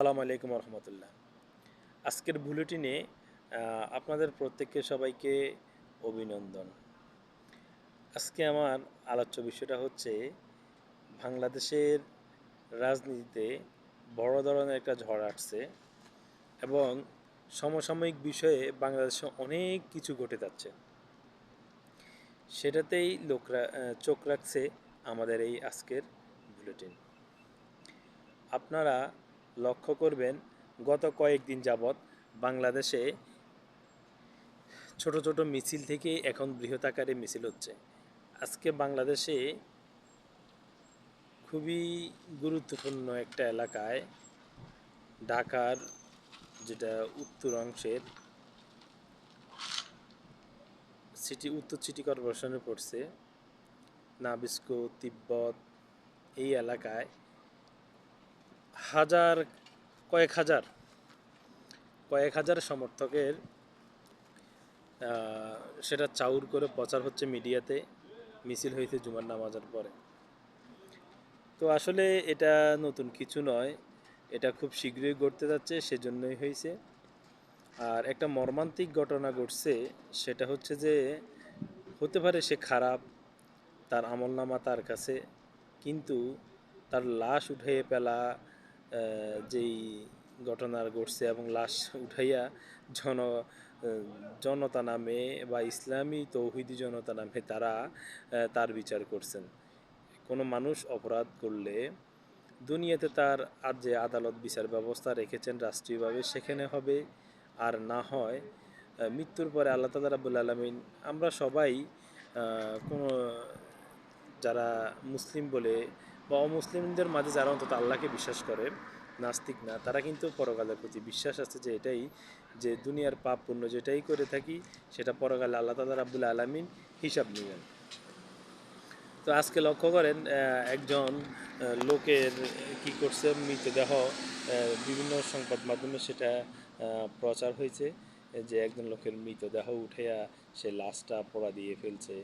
আসসালামু আলাইকুম রহমতুল্লাহ। আজকের বুলেটিনে আপনাদের প্রত্যেককে সবাইকে অভিনন্দন। আজকে আমার আলোচ্য বিষয়টা হচ্ছে বাংলাদেশের রাজনীতিতে বড় ধরনের একটা ঝড় আসছে এবং সমসাময়িক বিষয়ে বাংলাদেশে অনেক কিছু ঘটে যাচ্ছে, সেটাতেই লোকরা চোখ রাখছে আমাদের এই আজকের বুলেটিন। আপনারা লক্ষ্য করবেন গত কয়েকদিন যাবৎ বাংলাদেশে ছোট ছোট মিছিল থেকে এখন বৃহৎ আকারে মিছিল হচ্ছে। আজকে বাংলাদেশে খুবই গুরুত্বপূর্ণ একটা এলাকায়, ঢাকার যেটা উত্তর অংশের উত্তর সিটি কর্পোরেশনে পড়ছে, নাবিস্কো তিব্বত, এই এলাকায় হাজার কয়েক হাজার কয়েক হাজার সমর্থকের সেটা চাউর করে প্রচার হচ্ছে মিডিয়াতে। মিছিল হয়েছে জুমার নামাজের পরে। তো আসলে এটা নতুন কিছু নয়, এটা খুব শীঘ্রই ঘটতে যাচ্ছে, সেজন্যই হয়েছে। আর একটা মর্মান্তিক ঘটনা ঘটছে, সেটা হচ্ছে যে হতে পারে সে খারাপ, তার আমলনামা তার কাছে, কিন্তু তার লাশ উঠাইয়ে ফেলা যেই ঘটনা ঘটছে এবং লাশ উঠাইয়া জনতা নামে বা ইসলামী তৌহিদি জনতা নামে তারা তার বিচার করছেন। কোনো মানুষ অপরাধ করলে দুনিয়াতে তার যে আদালত বিচার ব্যবস্থা রেখেছেন রাষ্ট্রীয়ভাবে সেখানে হবে, আর না হয় মৃত্যুর পরে আল্লাহ তাআলা রাব্বুল আলামিন, আমরা সবাই কোনো যারা মুসলিম বলে বা অমুসলিমদের মাঝে যারা অন্তত আল্লাহকে বিশ্বাস করে, নাস্তিক না, তারা কিন্তু পরকালের প্রতি বিশ্বাস আছে যে এটাই, যে দুনিয়ার পাপ পুণ্য যেটাই করে থাকি সেটা পরকালে আল্লাহ তাআলা রাব্বুল আলামিন হিসাব নেবেন। তো আজকে লক্ষ্য করেন একজন লোকের কি করছে, মৃতদেহ বিভিন্ন সংবাদ মাধ্যমে সেটা প্রচার হয়েছে যে একজন লোকের মৃতদেহ উঠেয়া সে লাশটা পোড়া দিয়ে ফেলছে।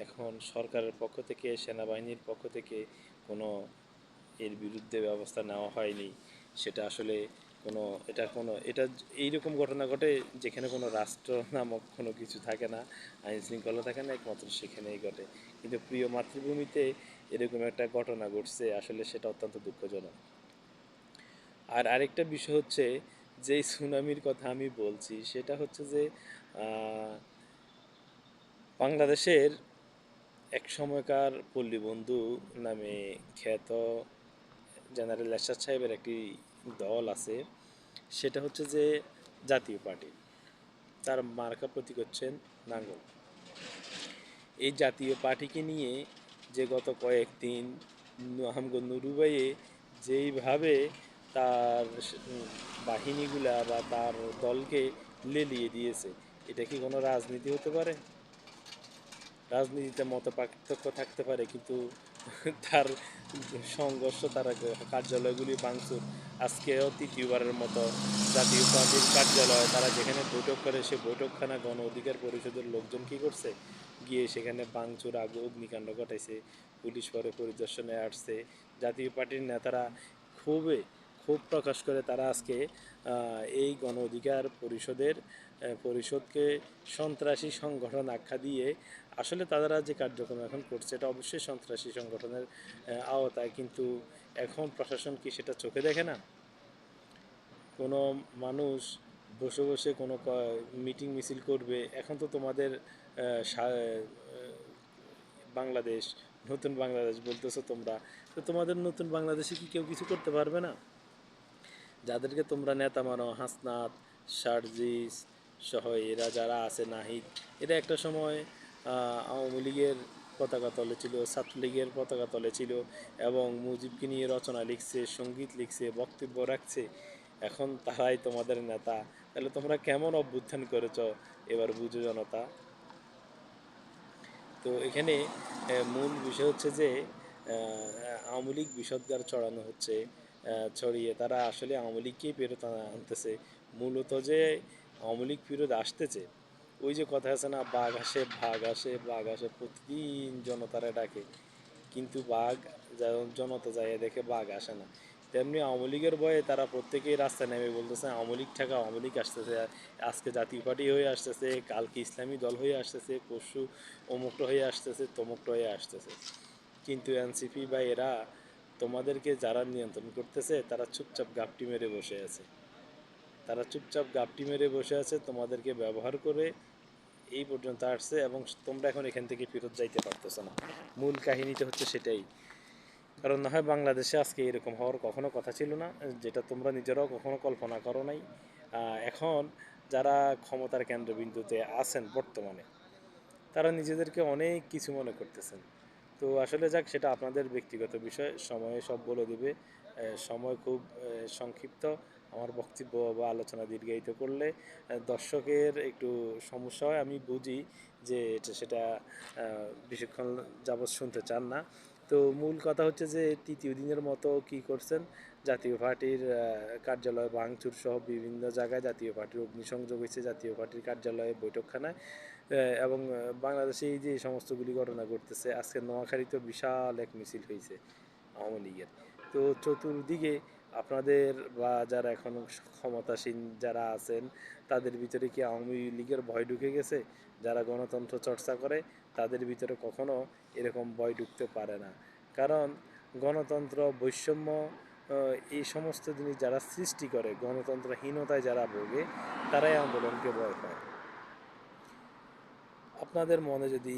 এখন সরকারের পক্ষ থেকে, সেনাবাহিনীর পক্ষ থেকে কোনো এর বিরুদ্ধে ব্যবস্থা নেওয়া হয়নি। সেটা আসলে এটা এইরকম ঘটনা ঘটে যেখানে কোনো রাষ্ট্র নামক কোনো কিছু থাকে না, আইন শৃঙ্খলা থাকে না, একমাত্র সেখানেই ঘটে। কিন্তু প্রিয় মাতৃভূমিতে এরকম একটা ঘটনা ঘটছে, আসলে সেটা অত্যন্ত দুঃখজনক। আর আরেকটা বিষয় হচ্ছে, যে সুনামির কথা আমি বলছি সেটা হচ্ছে যে বাংলাদেশের এক সময়কার পল্লীবন্ধু নামে খ্যাত জেনারেল এরশাদ সাহেবের একটি দল আছে, সেটা হচ্ছে যে জাতীয় পার্টি। তার মার্কা প্রতীক হচ্ছেন নাঙ্গল। এই জাতীয় পার্টিকে নিয়ে যে গত কয়েকদিন আমগো নুরুবাইয়ে যেইভাবে তার বাহিনীগুলা বা তার দলকে লেলিয়ে দিয়েছে, এটা কি কোনো রাজনীতি হতে পারে? রাজনীতিতে মত পার্থক্য থাকতে পারে, কিন্তু তার সংঘর্ষ, তার কার্যালয়গুলি ভাঙচুর, আজকেও তৃতীয়বারের মতো জাতীয় পার্টির কার্যালয় তারা যেখানে বৈঠক করে সে বৈঠকখানা গণ অধিকার পরিষদের লোকজন কী করছে, গিয়ে সেখানে ভাঙচুর অগ্নিকাণ্ড ঘটাইছে। পুলিশ পরে পরিদর্শনে আসছে। জাতীয় পার্টির নেতারা ক্ষোভ প্রকাশ করে তারা আজকে এই গণ অধিকার পরিষদকে সন্ত্রাসী সংগঠন আখ্যা দিয়ে, আসলে তারা যে কার্যক্রম এখন করছে এটা অবশ্যই সন্ত্রাসী সংগঠনের আওতায়, কিন্তু এখন প্রশাসন কি সেটা চোখে দেখে না? কোনো মানুষ বসে বসে কোনো মিটিং মিছিল করবে, এখন তো তোমাদের বাংলাদেশ, নতুন বাংলাদেশ বলতেছো তোমরা, তো তোমাদের নতুন বাংলাদেশে কি কেউ কিছু করতে পারবে না? যাদেরকে তোমরা নেতা মানো, হাসনাত, সার্জিস সহ এরা যারা আছে, নাহিদ, এরা একটা সময় আওয়ামী লীগের পতাকা তলে ছিল, ছাত্রলীগের পতাকা তলে ছিল এবং মুজিবকে নিয়ে রচনা লিখছে, সঙ্গীত লিখছে, বক্তব্য রাখছে। এখন তারাই তোমাদের নেতা। তাহলে তোমরা কেমন অভ্যুত্থান করেছ এবার বুঝো জনতা। তো এখানে মূল বিষয় হচ্ছে যে আওয়ামী লীগ বিষোদ্গার ছড়ানো হচ্ছে, ছড়িয়ে তারা আসলে আওয়ামী লীগকেই ফেরত আনতেছে। মূলত যে আওয়ামী লীগ ফেরত আসতেছে, ওই যে কথা আছে না, বাঘ আসে ভাগ আসে বাঘ আসে, প্রতিদিন জনতারা ডাকে, কিন্তু বাঘ জনতা যায় দেখে বাঘ আসে না। তেমনি আওয়ামী লীগের ভয়ে তারা প্রত্যেকেই রাস্তায় নেমে বলতেছে আওয়ামী লীগ ঠেকা, আওয়ামী লীগ আসতেছে, আজকে জাতীয় পার্টি হয়ে আসতেছে, কালকে ইসলামী দল হয়ে আসতেছে, পরশু অমুকটা হয়ে আসতেছে, তমুকটা হয়ে আসতেছে। কিন্তু এনসিপি বা এরা তোমাদেরকে যারা নিয়ন্ত্রণ করতেছে তারা চুপচাপ গাপটি মেরে বসে আছে। তারা চুপচাপ গাপটি মেরে বসে আছে, তোমাদেরকে ব্যবহার করে এই পর্যন্ত আসছে, এবং তোমরা এখন এখান থেকে ফেরত যাইতে পারতেছো না। মূল কাহিনীটা হচ্ছে সেটাই। কারণ না হয় বাংলাদেশে আজকে এরকম হওয়ার কখনো কথা ছিল না, যেটা তোমরা নিজেরাও কখনো কল্পনা করো নাই। এখন যারা ক্ষমতার কেন্দ্রবিন্দুতে আছেন বর্তমানে, তারা নিজেদেরকে অনেক কিছু মনে করতেছেন। তো আসলে যাক, সেটা আপনাদের ব্যক্তিগত বিষয়, সময়ে সব বলে দেবে। সময় খুব সংক্ষিপ্ত। আমার বক্তব্য বা আলোচনা দীর্ঘায়িত করলে দর্শকের একটু সমস্যা হয়, আমি বুঝি যে সেটা বেশিক্ষণ যাবৎ শুনতে চান না। তো মূল কথা হচ্ছে যে তৃতীয় দিনের মতো কি করছেন, জাতীয় পার্টির কার্যালয় ভাঙচুর সহ বিভিন্ন জায়গায় জাতীয় পার্টির অগ্নিসংযোগ হয়েছে, জাতীয় পার্টির কার্যালয়ে বৈঠকখানায়। এবং বাংলাদেশে এই যে সমস্তগুলি ঘটনা ঘটতেছে, আজকে নোয়াখালীতে বিশাল এক মিছিল হয়েছে আওয়ামী লীগের। তো চতুর্দিকে আপনাদের বা যারা এখন ক্ষমতাসীন যারা আছেন, তাদের ভিতরে কি আওয়ামী লীগের ভয় ঢুকে গেছে? যারা গণতন্ত্র চর্চা করে তাদের ভিতরে কখনো এরকম ভয় ঢুকতে পারে না। কারণ গণতন্ত্র, বৈষম্য, এই সমস্ত জিনিস যারা সৃষ্টি করে, গণতন্ত্রহীনতায় যারা ভোগে, তারাই আন্দোলনকে ভয় পায়। আপনাদের মনে যদি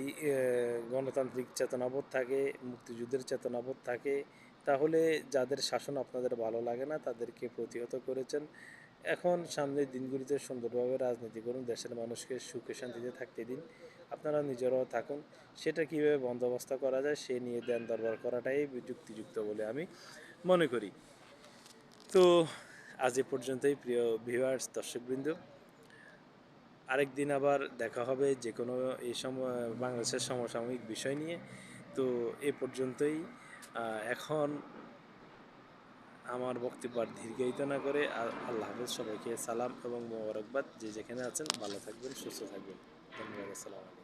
গণতান্ত্রিক চেতনাবোধ থাকে, মুক্তিযুদ্ধের চেতনাবোধ থাকে, তাহলে যাদের শাসন আপনাদের ভালো লাগে না তাদেরকে প্রতিহত করেছেন। এখন সামনের দিনগুলিতে সুন্দরভাবে রাজনীতি করুন, দেশের মানুষকে সুখে শান্তিতে থাকতে দিন, আপনারা নিজেরাও থাকুন। সেটা কীভাবে বন্দোবস্ত করা যায় সে নিয়ে দেন দরবার করাটাই যুক্তিযুক্ত বলে আমি মনে করি। তো আজ এ পর্যন্তই প্রিয় ভিউয়ার্স, দর্শকবৃন্দ। আরেক দিন আবার দেখা হবে যে কোনো এই সময় বাংলাদেশের সমসাময়িক বিষয় নিয়ে। তো এ পর্যন্তই। এখন আমার বক্তব্য আর দীর্ঘায়িত না করে আল্লাহ হাফেজ, সবাইকে সালাম এবং মোবারকবাদ। যে যেখানে আছেন ভালো থাকবেন, সুস্থ থাকবেন। ধন্যবাদ। আসসালামু আলাইকুম।